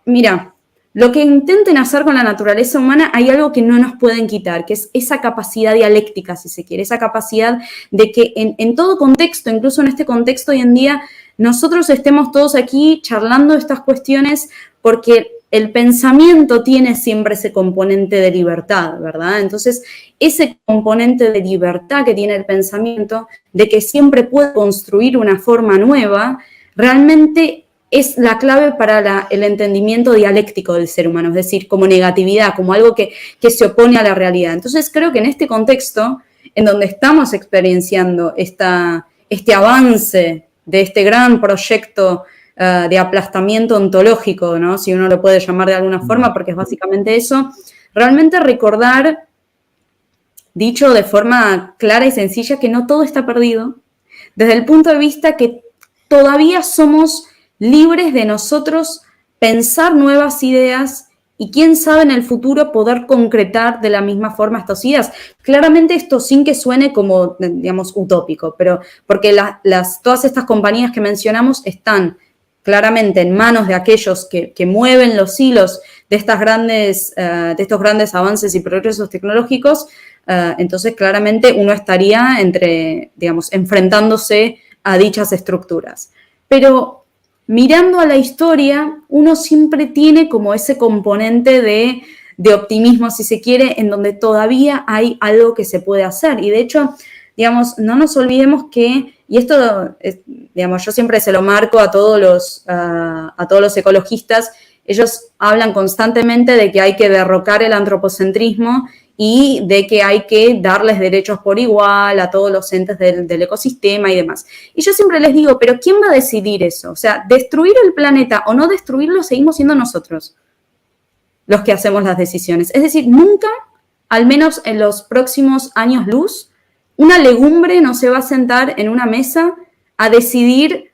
[SPEAKER 2] mira, lo que intenten hacer con la naturaleza humana, hay algo que no nos pueden quitar, que es esa capacidad dialéctica, si se quiere, esa capacidad de que en todo contexto, incluso en este contexto hoy en día, nosotros estemos todos aquí charlando estas cuestiones porque el pensamiento tiene siempre ese componente de libertad, ¿verdad? Entonces, ese componente de libertad que tiene el pensamiento, de que siempre puede construir una forma nueva, realmente es la clave para el entendimiento dialéctico del ser humano, es decir, como negatividad, como algo que se opone a la realidad. Entonces creo que en este contexto, en donde estamos experienciando este avance de este gran proyecto de aplastamiento ontológico, ¿no? Si uno lo puede llamar de alguna forma, porque es básicamente eso, realmente recordar, dicho de forma clara y sencilla, que no todo está perdido, desde el punto de vista que todavía somos libres de nosotros pensar nuevas ideas y quién sabe en el futuro poder concretar de la misma forma estas ideas. Claramente esto sin que suene como, digamos, utópico, pero porque todas estas compañías que mencionamos están claramente en manos de aquellos que mueven los hilos de estos grandes avances y progresos tecnológicos, entonces claramente uno estaría enfrentándose a dichas estructuras. Pero mirando a la historia, uno siempre tiene como ese componente de optimismo, si se quiere, en donde todavía hay algo que se puede hacer. Y de hecho, digamos, no nos olvidemos que, y esto, digamos, yo siempre se lo marco a todos los ecologistas, ellos hablan constantemente de que hay que derrocar el antropocentrismo y de que hay que darles derechos por igual a todos los entes del ecosistema y demás. Y yo siempre les digo, pero ¿quién va a decidir eso? O sea, destruir el planeta o no destruirlo seguimos siendo nosotros los que hacemos las decisiones. Es decir, nunca, al menos en los próximos años luz, una legumbre no se va a sentar en una mesa a decidir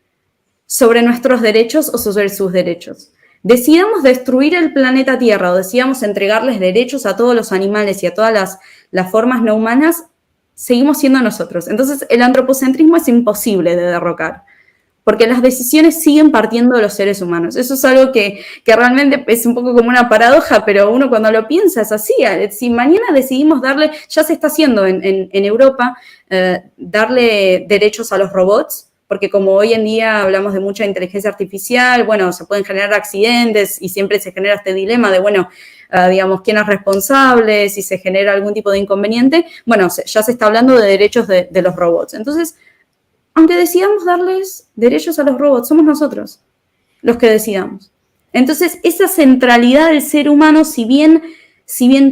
[SPEAKER 2] sobre nuestros derechos o sobre sus derechos. Decidamos destruir el planeta Tierra o decidamos entregarles derechos a todos los animales y a todas las formas no humanas, seguimos siendo nosotros. Entonces, el antropocentrismo es imposible de derrocar, porque las decisiones siguen partiendo de los seres humanos. Eso es algo que realmente es un poco como una paradoja, pero uno cuando lo piensa es así. Si mañana decidimos darle, ya se está haciendo en Europa, darle derechos a los robots, porque como hoy en día hablamos de mucha inteligencia artificial, bueno, se pueden generar accidentes y siempre se genera este dilema de, bueno, digamos, quién es responsable, si se genera algún tipo de inconveniente. Bueno, ya se está hablando de derechos de los robots. Entonces, aunque decidamos darles derechos a los robots, somos nosotros los que decidamos. Entonces, esa centralidad del ser humano, si bien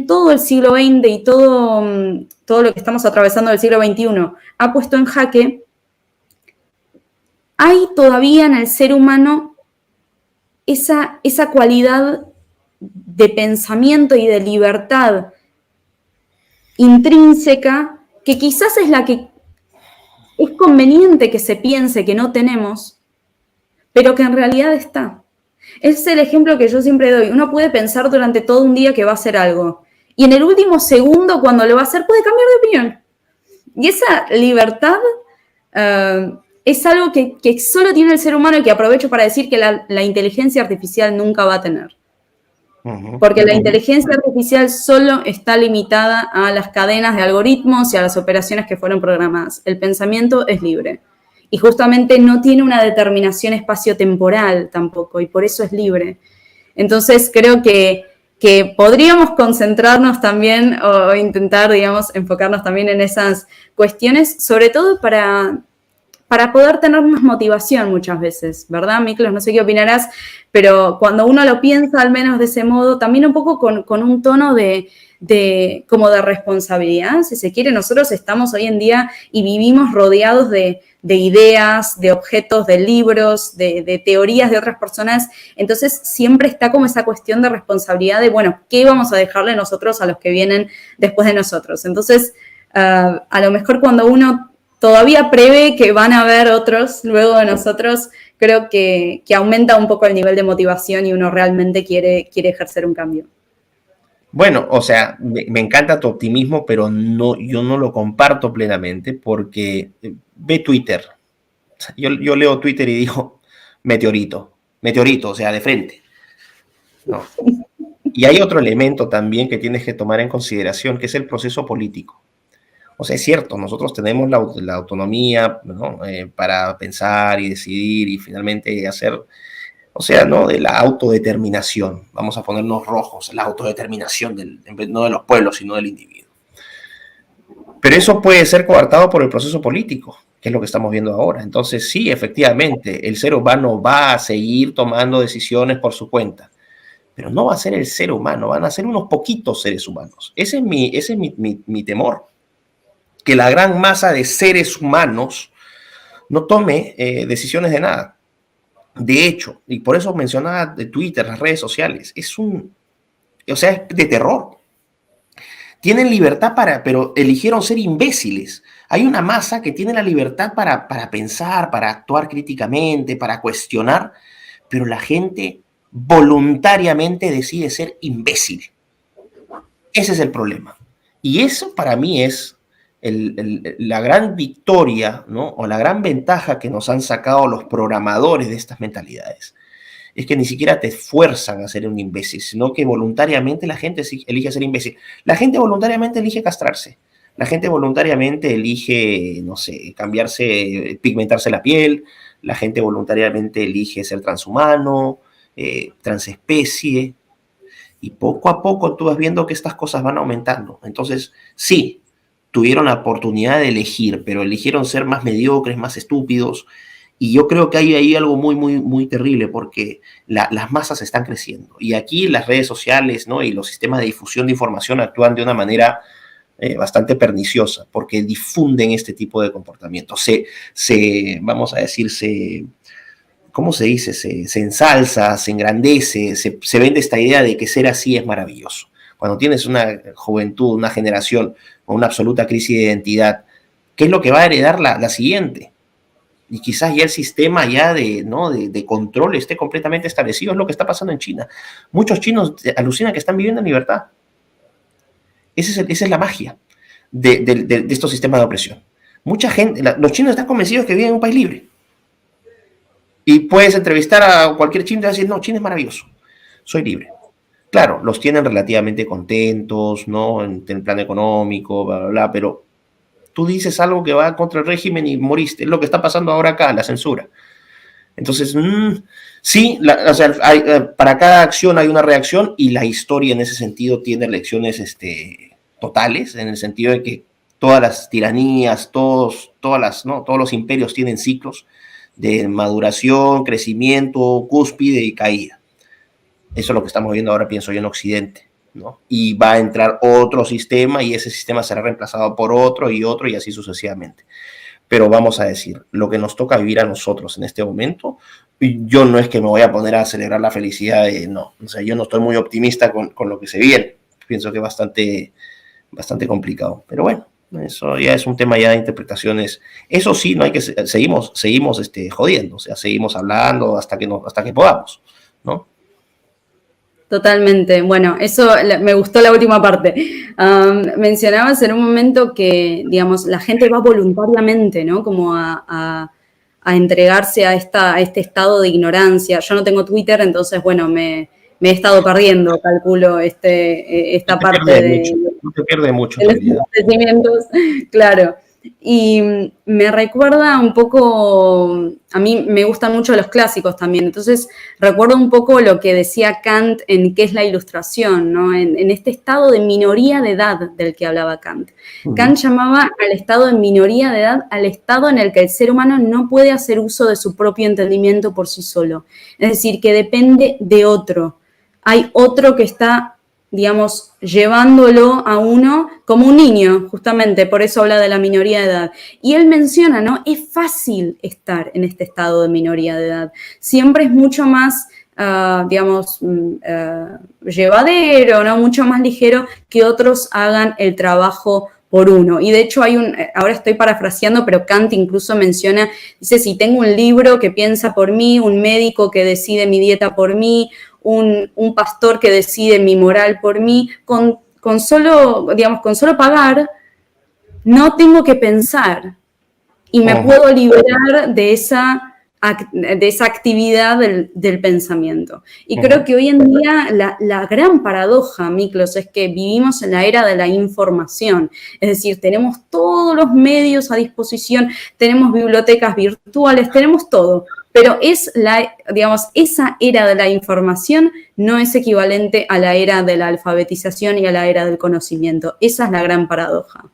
[SPEAKER 2] todo el siglo XX y todo lo que estamos atravesando del siglo XXI ha puesto en jaque, hay todavía en el ser humano esa cualidad de pensamiento y de libertad intrínseca que quizás es la que es conveniente que se piense que no tenemos, pero que en realidad está. Es el ejemplo que yo siempre doy. Uno puede pensar durante todo un día que va a hacer algo y en el último segundo cuando lo va a hacer puede cambiar de opinión. Y esa libertad es algo que solo tiene el ser humano y que aprovecho para decir que la inteligencia artificial nunca va a tener. Porque la inteligencia artificial solo está limitada a las cadenas de algoritmos y a las operaciones que fueron programadas. El pensamiento es libre. Y justamente no tiene una determinación espaciotemporal tampoco, y por eso es libre. Entonces creo que podríamos concentrarnos también o intentar, digamos, enfocarnos también en esas cuestiones, sobre todo para poder tener más motivación muchas veces, ¿verdad, Miklos? No sé qué opinarás, pero cuando uno lo piensa al menos de ese modo, también un poco con un tono como de responsabilidad, si se quiere. Nosotros estamos hoy en día y vivimos rodeados de ideas, de objetos, de libros, de teorías de otras personas, entonces siempre está como esa cuestión de responsabilidad de, bueno, ¿qué vamos a dejarle nosotros a los que vienen después de nosotros? Entonces, a lo mejor cuando uno todavía prevé que van a haber otros luego de nosotros, creo que aumenta un poco el nivel de motivación y uno realmente quiere ejercer un cambio.
[SPEAKER 1] Bueno, o sea, me encanta tu optimismo, pero no, yo no lo comparto plenamente porque ve Twitter. Yo leo Twitter y digo, meteorito, meteorito, o sea, de frente, ¿no? Y hay otro elemento también que tienes que tomar en consideración, que es el proceso político. O sea, es cierto, nosotros tenemos la autonomía, ¿no? Para pensar y decidir y finalmente hacer, o sea, ¿no? De la autodeterminación. Vamos a ponernos rojos, la autodeterminación no de los pueblos, sino del individuo. Pero eso puede ser coartado por el proceso político, que es lo que estamos viendo ahora. Entonces, sí, efectivamente, el ser humano va a seguir tomando decisiones por su cuenta, pero no va a ser el ser humano, van a ser unos poquitos seres humanos. Ese es mi temor, que la gran masa de seres humanos no tome decisiones de nada. De hecho, y por eso mencionaba de Twitter, las redes sociales, o sea, es de terror. Tienen libertad pero eligieron ser imbéciles. Hay una masa que tiene la libertad para pensar, para actuar críticamente, para cuestionar, pero la gente voluntariamente decide ser imbécil. Ese es el problema. Y eso para mí es la gran victoria, ¿no? O la gran ventaja que nos han sacado los programadores de estas mentalidades. Es que ni siquiera te fuerzan a ser un imbécil, sino que voluntariamente la gente elige ser imbécil. La gente voluntariamente elige castrarse. La gente voluntariamente elige, no sé, cambiarse, pigmentarse la piel. La gente voluntariamente elige ser transhumano, transespecie. Y poco a poco tú vas viendo que estas cosas van aumentando. Entonces, sí, tuvieron la oportunidad de elegir, pero eligieron ser más mediocres, más estúpidos. Y yo creo que hay ahí algo muy, muy, muy terrible porque las masas están creciendo. Y aquí las redes sociales, ¿no? Y los sistemas de difusión de información actúan de una manera bastante perniciosa porque difunden este tipo de comportamientos. Vamos a decir, ¿cómo se dice? Se ensalza, se engrandece, se vende esta idea de que ser así es maravilloso. Cuando tienes una juventud, una generación con una absoluta crisis de identidad, ¿qué es lo que va a heredar la siguiente? Y quizás ya el sistema ya de control esté completamente establecido. Es lo que está pasando en China. Muchos chinos alucinan que están viviendo en libertad. Esa es la magia de estos sistemas de opresión. Mucha gente, los chinos están convencidos que viven en un país libre. Y puedes entrevistar a cualquier chino y decir, no, China es maravilloso, soy libre. Claro, los tienen relativamente contentos, ¿no? En el plano económico, bla, bla, bla, pero tú dices algo que va contra el régimen y moriste. Es lo que está pasando ahora acá, la censura. Entonces, sí, o sea, para cada acción hay una reacción y la historia en ese sentido tiene lecciones totales, en el sentido de que todas las tiranías, todos los imperios tienen ciclos de maduración, crecimiento, cúspide y caída. Eso es lo que estamos viendo ahora, pienso yo, en Occidente, ¿no? Y va a entrar otro sistema y ese sistema será reemplazado por otro y así sucesivamente. Pero vamos a decir, lo que nos toca vivir a nosotros en este momento, yo no es que me voy a poner a celebrar la felicidad no, o sea, yo no estoy muy optimista con lo que se viene. Pienso que es bastante complicado, pero bueno, eso ya es un tema ya de interpretaciones. Eso sí, no hay que seguimos jodiendo, o sea, seguimos hablando hasta que podamos, ¿no?
[SPEAKER 2] Totalmente. Bueno, eso me gustó la última parte. Mencionabas en un momento que, digamos, la gente va voluntariamente, ¿no? Como a entregarse a este estado de ignorancia. Yo no tengo Twitter, entonces, bueno, me he estado perdiendo, calculo, esta parte de
[SPEAKER 1] No te pierde mucho,
[SPEAKER 2] de
[SPEAKER 1] en
[SPEAKER 2] los
[SPEAKER 1] realidad.
[SPEAKER 2] acontecimientos, claro. Y me recuerda un poco, a mí me gustan mucho los clásicos también, entonces recuerdo un poco lo que decía Kant en qué es la ilustración, ¿no? En este estado de minoría de edad del que hablaba Kant. Kant llamaba al estado de minoría de edad al estado en el que el ser humano no puede hacer uso de su propio entendimiento por sí solo, es decir, que depende de otro. Hay otro que está, digamos, llevándolo a uno como un niño, justamente, por eso habla de la minoría de edad. Y él menciona, ¿no? Es fácil estar en este estado de minoría de edad. Siempre es mucho más, digamos, llevadero, ¿no? Mucho más ligero que otros hagan el trabajo por uno. Y de hecho ahora estoy parafraseando, pero Kant incluso menciona, dice, si tengo un libro que piensa por mí, un médico que decide mi dieta por mí, un pastor que decide mi moral por mí, con solo, digamos, con solo pagar, no tengo que pensar y me puedo liberar de esa actividad del pensamiento. Y creo que hoy en día la gran paradoja, Miklos, es que vivimos en la era de la información. Es decir, tenemos todos los medios a disposición, tenemos bibliotecas virtuales, tenemos todo. Pero digamos, esa era de la información no es equivalente a la era de la alfabetización y a la era del conocimiento. Esa es la gran paradoja.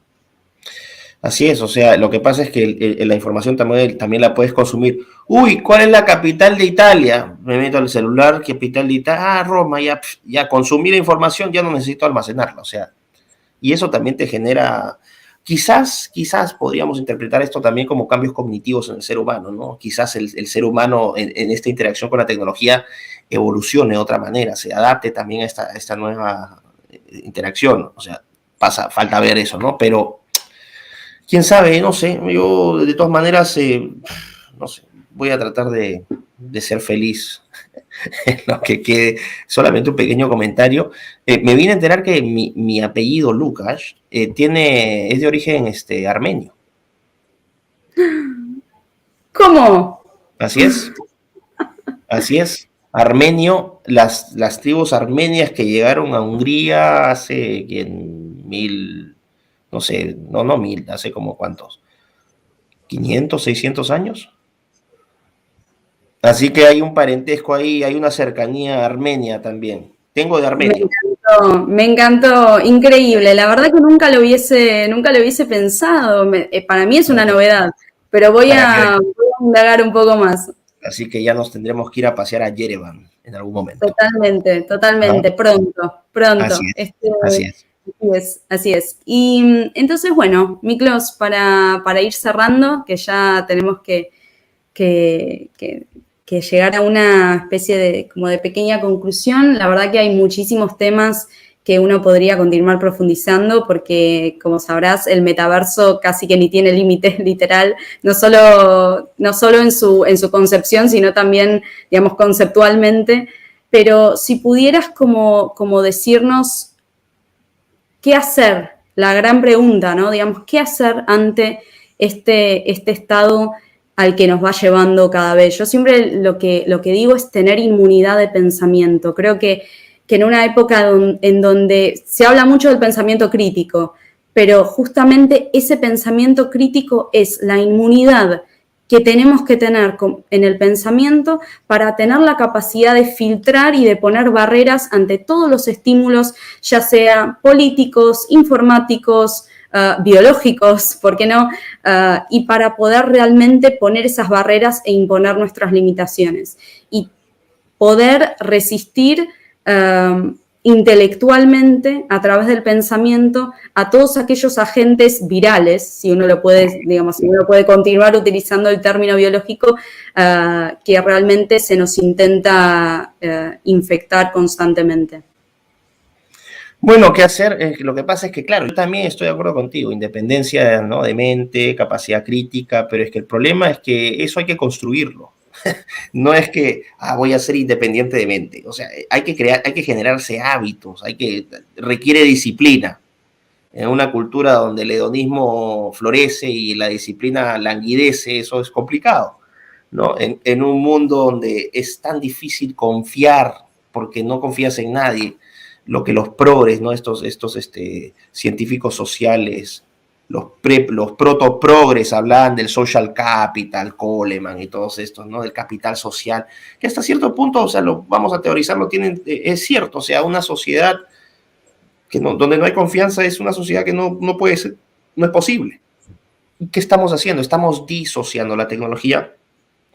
[SPEAKER 1] Así es, o sea, lo que pasa es que la información también la puedes consumir. Uy, ¿cuál es la capital de Italia? Me meto al celular, capital de Italia, Roma, ya consumí la información, ya no necesito almacenarla, o sea, y eso también te genera, quizás podríamos interpretar esto también como cambios cognitivos en el ser humano, ¿no? Quizás el ser humano en esta interacción con la tecnología evolucione de otra manera, se adapte también a esta nueva interacción, o sea, falta ver eso, ¿no? Pero quién sabe, no sé, yo de todas maneras, no sé, voy a tratar de ser feliz en lo que quede. Solamente un pequeño comentario. Me vine a enterar que mi apellido, Lucas, es de origen armenio.
[SPEAKER 2] ¿Cómo?
[SPEAKER 1] Así es, así es. Armenio, las tribus armenias que llegaron a Hungría hace no sé, no mil, hace como cuántos, 500, 600 años. Así que hay un parentesco ahí, hay una cercanía armenia también. Tengo de Armenia.
[SPEAKER 2] Me encantó, increíble. La verdad que nunca lo hubiese pensado. Para mí es una novedad, pero voy a indagar un poco más.
[SPEAKER 1] Así que ya nos tendremos que ir a pasear a Yerevan en algún momento.
[SPEAKER 2] Totalmente, ¿no? Pronto.
[SPEAKER 1] Así es.
[SPEAKER 2] Así es. Y entonces, bueno, Miklos, para ir cerrando, que ya tenemos que llegar a una especie de pequeña conclusión. La verdad que hay muchísimos temas que uno podría continuar profundizando porque, como sabrás, el metaverso casi que ni tiene límites, literal, no solo en su concepción, sino también, digamos, conceptualmente. Pero si pudieras como decirnos qué hacer, la gran pregunta, ¿no? Digamos, ¿qué hacer ante este estado al que nos va llevando cada vez? Yo siempre lo que digo es tener inmunidad de pensamiento. Creo que en una época en donde se habla mucho del pensamiento crítico, pero justamente ese pensamiento crítico es la inmunidad que tenemos que tener en el pensamiento para tener la capacidad de filtrar y de poner barreras ante todos los estímulos, ya sea políticos, informáticos, biológicos, ¿por qué no? Y para poder realmente poner esas barreras e imponer nuestras limitaciones y poder resistir intelectualmente, a través del pensamiento, a todos aquellos agentes virales, si uno lo puede continuar utilizando el término biológico, que realmente se nos intenta infectar constantemente.
[SPEAKER 1] Bueno, ¿qué hacer? Lo que pasa es que, claro, yo también estoy de acuerdo contigo, independencia, ¿no?, de mente, capacidad crítica, pero es que el problema es que eso hay que construirlo. No es que voy a ser independiente de mente, o sea, hay que generarse hábitos, requiere disciplina. En una cultura donde el hedonismo florece y la disciplina languidece, eso es complicado, ¿no? En un mundo donde es tan difícil confiar, porque no confías en nadie, lo que los progres, ¿no?, estos científicos sociales, los proto-progres hablaban del social capital, Coleman y todos estos, ¿no?, del capital social, que hasta cierto punto, o sea, vamos a teorizar, es cierto, o sea, una sociedad donde no hay confianza es una sociedad que no puede ser, no es posible. ¿Y qué estamos haciendo? Estamos disociando, la tecnología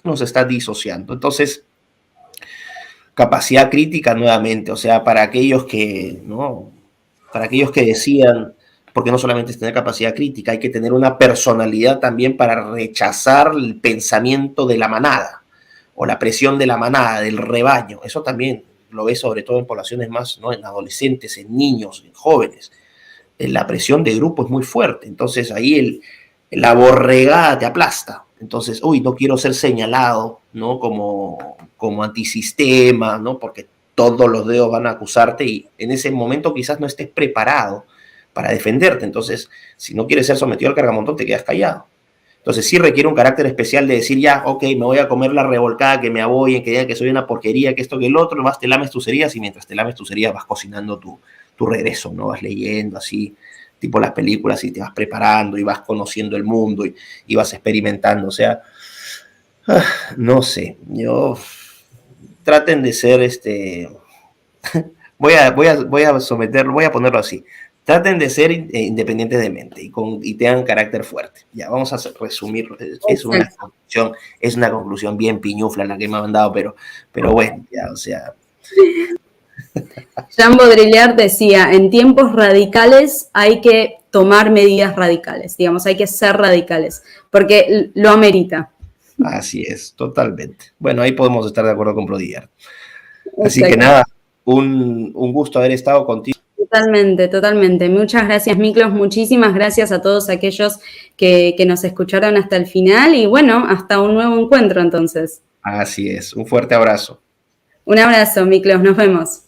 [SPEAKER 1] nos está disociando. Entonces, capacidad crítica nuevamente, o sea, para aquellos que decían, porque no solamente es tener capacidad crítica, hay que tener una personalidad también para rechazar el pensamiento de la manada o la presión de la manada, del rebaño. Eso también lo ves sobre todo en poblaciones más, ¿no?, en adolescentes, en niños, en jóvenes. La presión de grupo es muy fuerte, entonces ahí la borregada te aplasta. Entonces, no quiero ser señalado, ¿no?, como antisistema, ¿no?, porque todos los dedos van a acusarte y en ese momento quizás no estés preparado para defenderte. Entonces, si no quieres ser sometido al cargamontón, te quedas callado. Entonces sí requiere un carácter especial de decir, ya, ok, me voy a comer la revolcada, que me aboyen, que digan que soy una porquería, que esto, que el otro, vas, te lames tus heridas y mientras te lames tus heridas vas cocinando tu regreso, ¿no? Vas leyendo así, tipo las películas y te vas preparando y vas conociendo el mundo y vas experimentando. O sea, no sé, yo traten de ser voy a someterlo, voy a ponerlo así. Traten de ser independientes de mente y tengan carácter fuerte. Ya, vamos a resumirlo. Es una conclusión bien piñufla la que me ha mandado, pero bueno, ya, o sea.
[SPEAKER 2] Jean Baudrillard decía, en tiempos radicales hay que tomar medidas radicales, digamos, hay que ser radicales, porque lo amerita.
[SPEAKER 1] Así es, totalmente. Bueno, ahí podemos estar de acuerdo con Baudrillard. Así
[SPEAKER 2] Exacto.
[SPEAKER 1] que nada, un gusto haber estado contigo.
[SPEAKER 2] Totalmente, totalmente. Muchas gracias, Miklos. Muchísimas gracias a todos aquellos que nos escucharon hasta el final y bueno, hasta un nuevo encuentro entonces.
[SPEAKER 1] Así es, un fuerte abrazo.
[SPEAKER 2] Un abrazo, Miklos. Nos vemos.